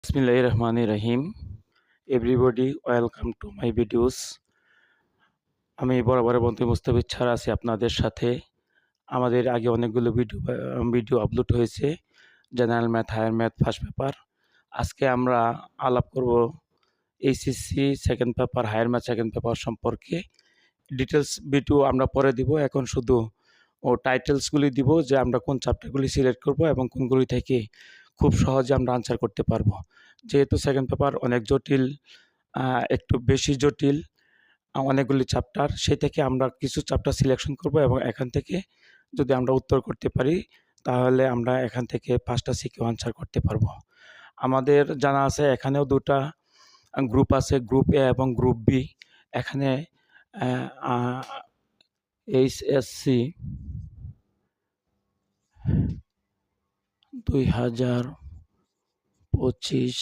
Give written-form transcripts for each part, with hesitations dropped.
Bismillahirrahmanirrahim. Everybody, welcome to my videos. আমি বরাবরের মতো মুস্তাফিজ স্যার আছি আপনাদের সাথে। আমাদের আগে অনেকগুলো ভিডিও আপলোড হয়েছে। General math, higher math, first paper. আজকে আমরা আলাপ করব HSC second paper, higher math second paper সম্পর্কে। ডিটেলস ভিডিও আমরা পরে দিব। এখন শুধু টাইটেলসগুলি দিব যে আমরা কোন চ্যাপ্টারগুলি সিলেক্ট করব এবং কোনগুলি থেকে খুব সহজে আমরা আনসার করতে পারবো। যেহেতু সেকেন্ড পেপার অনেক জটিল, একটু বেশি জটিল, অনেকগুলি চ্যাপ্টার, সেই থেকে আমরা কিছু চ্যাপ্টার সিলেকশন করব এবং এখান থেকে যদি আমরা উত্তর করতে পারি তাহলে আমরা এখান থেকে 5টা সিকিউ আনসার করতে পারবো। আমাদের জানা আছে এখানেও দুটা গ্রুপ আছে, গ্রুপ এ এবং গ্রুপ বি। এখানে এইচএসসি 2025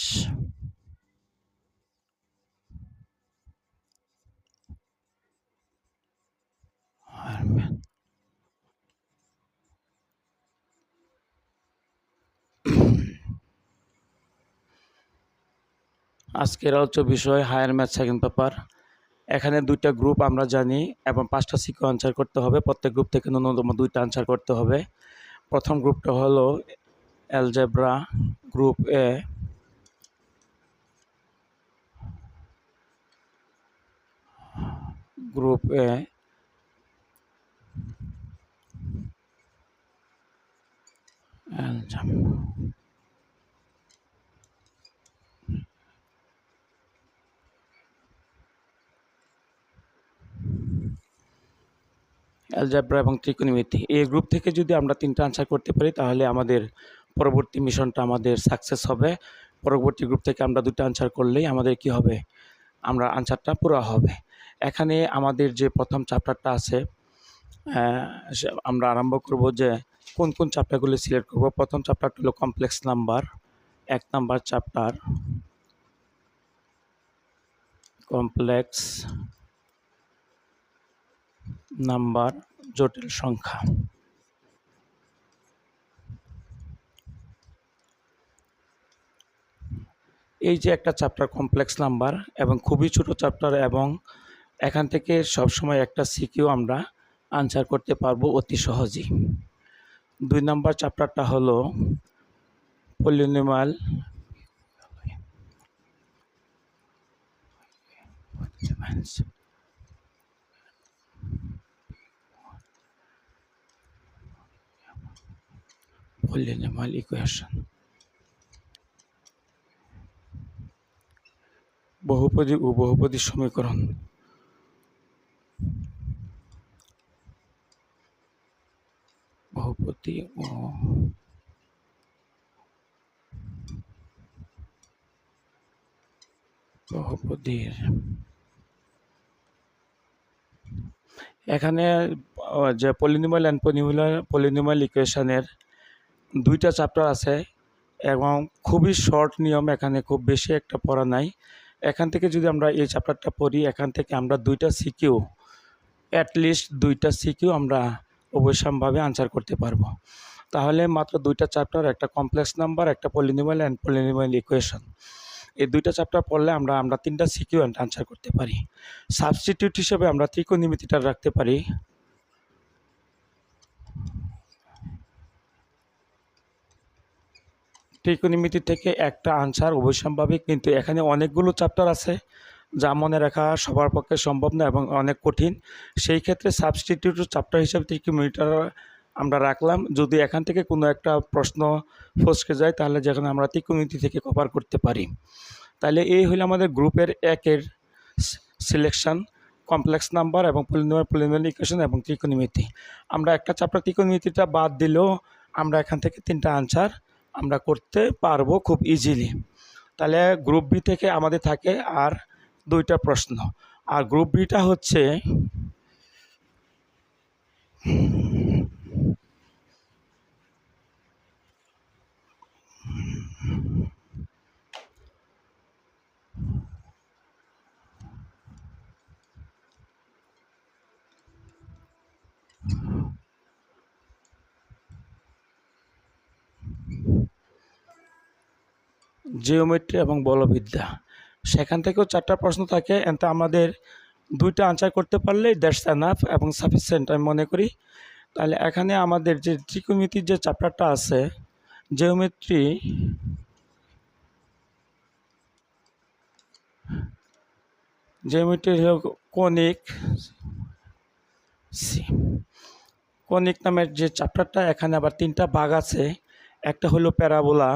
আজকের আলোচ্য বিষয় হায়ার ম্যাথ সেকেন্ড পেপার। এখানে দুইটা গ্রুপ আমরা জানি এবং 5টা সিকিউ আনসার করতে হবে। প্রত্যেক গ্রুপ থেকে ন্যূনতম 2টা আনসার করতে হবে। প্রথম গ্রুপটা হলো অ্যালজেব্রা, গ্রুপ এ। গ্রুপ এ অ্যালজেব্রা এবং ত্রিকোণমিতি। এই গ্রুপ থেকে যদি আমরা 3টা আনসার করতে পারি তাহলে আমাদের পরবর্তী মিশনটা আমাদের সাকসেস হবে। পরবর্তী গ্রুপ থেকে আমরা 2টা আনসার করলেই আমাদের কি হবে, আমরা আনসারটা পুরো হবে। এখানে আমাদের যে প্রথম চ্যাপ্টারটা আছে, আমরা আরম্ভ করব যে কোন কোন চ্যাপ্টারগুলি সিলেক্ট করব। প্রথম চ্যাপ্টারটা হলো complex number. 1 number chapter complex number, জটিল সংখ্যা। এই যে একটা চ্যাপ্টার কমপ্লেক্স নাম্বার এবং খুবই ছোট চ্যাপ্টার, এবং এখান থেকে সবসময় একটা সিকিউ আমরা আনসার করতে পারবো অতি সহজেই। 2 নাম্বার চ্যাপ্টারটা হলো পলিনোমিয়াল ইকুয়েশন, বহুপদী ও বহুপদী সমীকরণ। বহুপদী ও বহুপদীর এখানে যে পলিনোমিয়াল অ্যান্ড পলিনোমিয়াল ইকুয়েশনের 2টা চ্যাপ্টার আছে এবং খুবই শর্ট নিয়ম, এখানে খুব বেশি একটা পড়া নাই। এখান থেকে যদি আমরা এই চ্যাপ্টারটা পড়ি, এখান থেকে আমরা 2টা সিকিউ, অ্যাটলিস্ট 2টা সিকিউ আমরা অবশ্যম্ভাবে আনসার করতে পারবো। তাহলে মাত্র 2টা চ্যাপ্টার, একটা কমপ্লেক্স নাম্বার, একটা পলিনোমিয়াল অ্যান্ড পলিনোমিয়াল ইকুয়েশন, এই 2টা চ্যাপ্টার পড়লে আমরা 3টা সিকিউ আনসার করতে পারি। সাবস্টিটিউট হিসেবে আমরা ত্রিকোণমিতিটা রাখতে পারি। ত্রিকোণমিতি থেকে একটা আনসার অবশ্যম্ভাবী, কিন্তু এখানে অনেকগুলো চ্যাপ্টার আছে যা মনে রাখা সবার পক্ষে সম্ভব না এবং অনেক কঠিন। সেই ক্ষেত্রে সাবস্টিটিউট চ্যাপ্টার হিসেবে ত্রিকোণমিতিটা আমরা রাখলাম। যদি এখান থেকে কোনো একটা প্রশ্ন ফসকে যায় তাহলে যেখানে আমরা ত্রিকোণমিতি থেকে কভার করতে পারি। তাহলে এই হলো আমাদের গ্রুপের 1-এর সিলেকশন, কমপ্লেক্স নাম্বার এবং পলিনোমিয়াল ইকুয়েশন এবং ত্রিকোণমিতি। আমরা একটা চ্যাপ্টার ত্রিকোণমিতিটা বাদ দিলেও আমরা এখান থেকে 3টা আনসার আমরা করতে পারবো খুব ইজিলি। তাহলে গ্রুপ বি থেকে আমাদের থাকে আর 2টা প্রশ্ন। আর গ্রুপ বিটা হচ্ছে জিওমেট্রি এবং বলবিদ্যা, সেখান থেকেও 4টা প্রশ্ন থাকে। এতে আমাদের 2টা আনসার করতে পারলে দ্যাটস এনাফ এবং সাফিসিয়েন্ট আমি মনে করি। তাহলে এখানে আমাদের যে ত্রিকোণমিতির যে চ্যাপ্টারটা আছে, জিওমেট্রি হলো কনিক কনিক নামের যে চ্যাপ্টারটা, এখানে আবার 3টা ভাগ আছে। একটা হলো প্যারাবোলা,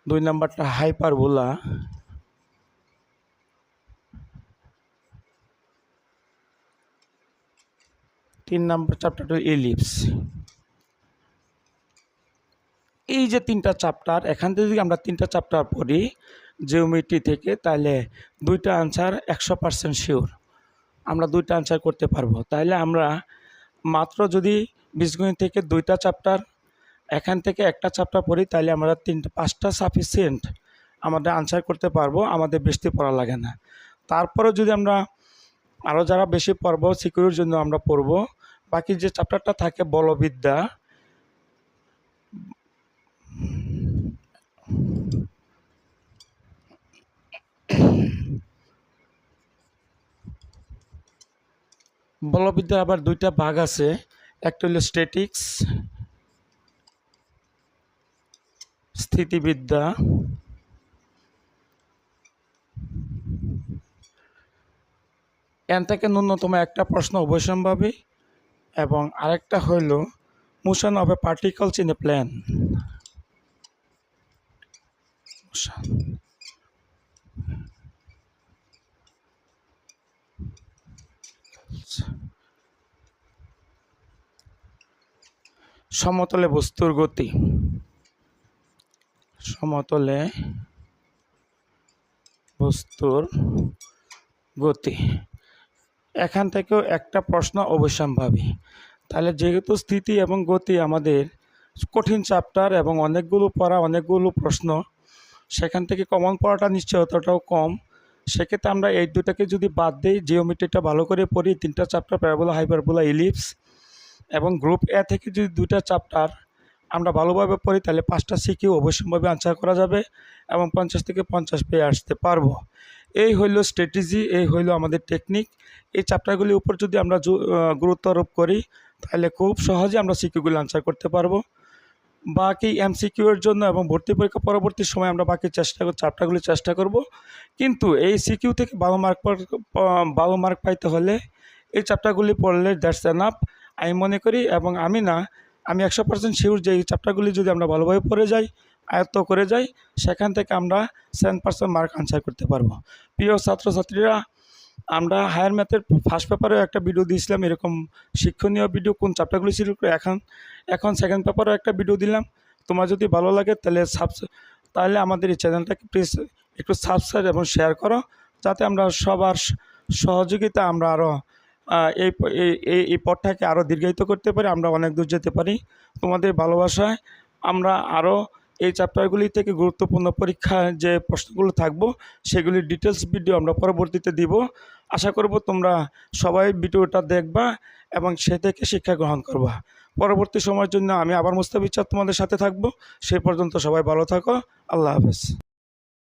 2 নাম্বারটা হাইপারবোলা, 3 নাম্বার চ্যাপ্টারটা ইলিপস। এই যে 3টা চ্যাপ্টার, এখান থেকে যদি আমরা 3টা চ্যাপ্টার পড়ি জিওমেট্রি থেকে, তাহলে 2টা আনসার 100% শিওর আমরা 2টা আনসার করতে পারবো। তাহলে আমরা মাত্র যদি বীজগণিত থেকে 2টা চ্যাপ্টার, এখান থেকে একটা চ্যাপ্টার পড়ি, তাহলে আমরা 5টা সাফিসিয়েন্ট আমাদের আনসার করতে পারবো, আমাদের বেশি পড়া লাগে না। তারপরে যদি আমরা আরও যারা বেশি পড়বো সিকিউরির জন্য আমরা পড়বো, বাকি যে চ্যাপ্টারটা থাকে বলবিদ্যা, বলবিদ্যার আবার 2টা ভাগ আছে। একটা হলো স্ট্যাটিক্স স্থিতিবিদ্যা, এন থেকে ন্যূনতম একটা প্রশ্ন অবশ্যম্ভাবী, এবং আরেকটা হইল motion of a particles in a plane. সমতলে বস্তুর গতি, সমতলে বস্তুর গতি, এখান থেকেও একটা প্রশ্ন অবশ্যম্ভাবী। তাহলে যেহেতু স্থিতি এবং গতি আমাদের কঠিন চ্যাপ্টার এবং অনেকগুলো পড়া, অনেকগুলো প্রশ্ন, সেখান থেকে কমন পড়াটা নিশ্চয়তাটাও কম। সেক্ষেত্রে আমরা এই 2টাকে যদি বাদ দিই, জিওমেট্রিটা ভালো করে পড়ি, 3টা চ্যাপ্টার প্যারাবোলা, হাইপারবোলা, ইলিপস, এবং গ্রুপ এ থেকে যদি 2টা চ্যাপ্টার আমরা ভালোভাবে পড়ি, তাহলে 5টা সিকিউ অবশ্যম্ভাবী আনসার করা যাবে এবং 50 থেকে 50 পেয়ে আসতে পারবো। এই হইল স্ট্র্যাটেজি, এই হইল আমাদের টেকনিক। এই চ্যাপ্টারগুলির উপর যদি আমরা গুরুত্ব আরোপ করি, তাহলে খুব সহজে আমরা সিকিউগুলি আনসার করতে পারবো। বাকি এমসিকিউ এর জন্য এবং ভর্তি পরীক্ষা পরবর্তী সময় আমরা বাকি চ্যাপ্টারগুলি চেষ্টা করব। কিন্তু এই সিকিউ থেকে ভালো মার্ক পাইতে হলে এই চ্যাপ্টারগুলি পড়লে দ্যাটস এনাফ আমি মনে করি। এবং আমি 100% শিওর যে এই চ্যাপ্টারগুলি যদি আমরা ভালোভাবে পড়ে যাই, আয়ত্ত করে যাই, সেখান থেকে আমরা 7% মার্ক আনসার করতে পারবো। প্রিয় ছাত্রছাত্রীরা, আমরা হায়ার ম্যাথের ফার্স্ট পেপারেও একটা ভিডিও দিয়েছিলাম, এরকম শিক্ষণীয় ভিডিও কোন চ্যাপ্টারগুলি ছিল। এখন সেকেন্ড পেপারেও একটা ভিডিও দিলাম। তোমার যদি ভালো লাগে তাহলে আমাদের এই চ্যানেলটাকে প্লিজ একটু সাবস্ক্রাইব এবং শেয়ার করো, যাতে আমরা সবার সহযোগিতা আমরা আরও এই পথটাকে আরও দীর্ঘায়িত করতে পারি, আমরা অনেক দূর যেতে পারি। তোমাদের ভালোবাসায় আমরা আরও এই চ্যাপ্টারগুলি থেকে গুরুত্বপূর্ণ পরীক্ষার যে প্রশ্নগুলো থাকবো, সেগুলির ডিটেলস ভিডিও আমরা পরবর্তীতে দিব। আশা করব তোমরা সবাই ভিডিওটা দেখবা এবং সে থেকে শিক্ষা গ্রহণ করবা। পরবর্তী সময়ের জন্য আমি আবার মুস্তাফিজ স্যার তোমাদের সাথে থাকবো। সেই পর্যন্ত সবাই ভালো থাকো। আল্লাহ হাফেজ।